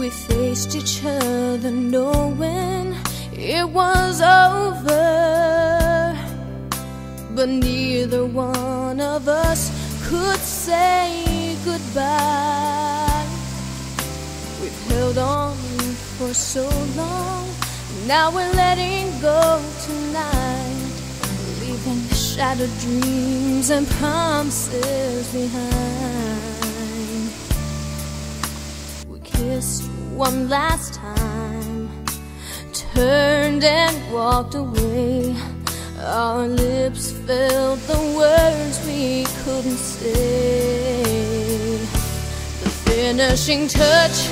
We faced each other knowing it was over, but neither one of us could say goodbye. We've held on for so long, now we're letting go tonight, leaving shattered dreams and promises behind. We kissed one last time, turned and walked away. Our lips felt the words we couldn't say. The finishing touch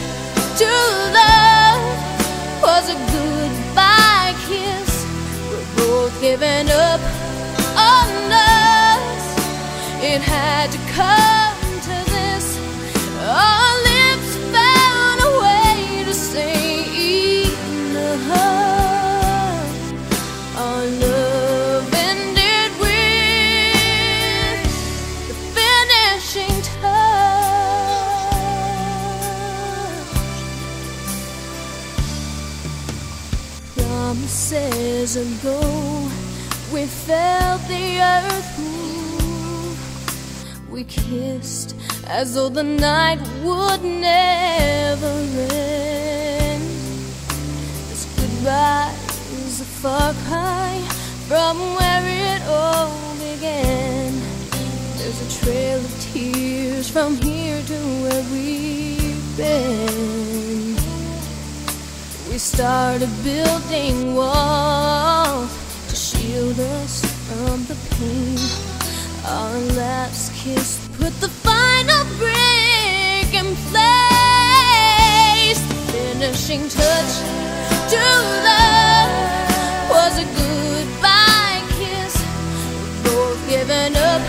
to love was a goodbye kiss. We're both giving up on us. It had to come to this. Our lips found a way to say enough. Our love ended with the finishing touch. Promises ago, we felt the earth move. We kissed as though the night would never end. This goodbye is a far cry from where it all began. There's a trail of tears from here to where we've been. We started building walls to shield us from the pain. Our last kiss put the final brick in place. The finishing touch to love was a goodbye kiss. We're both giving up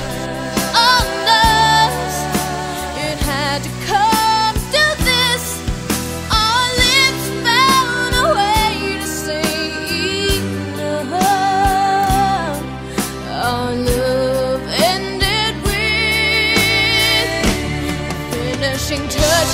on us. It had to come to this. Our lips found a way to say enough. Our love ended with finishing touch.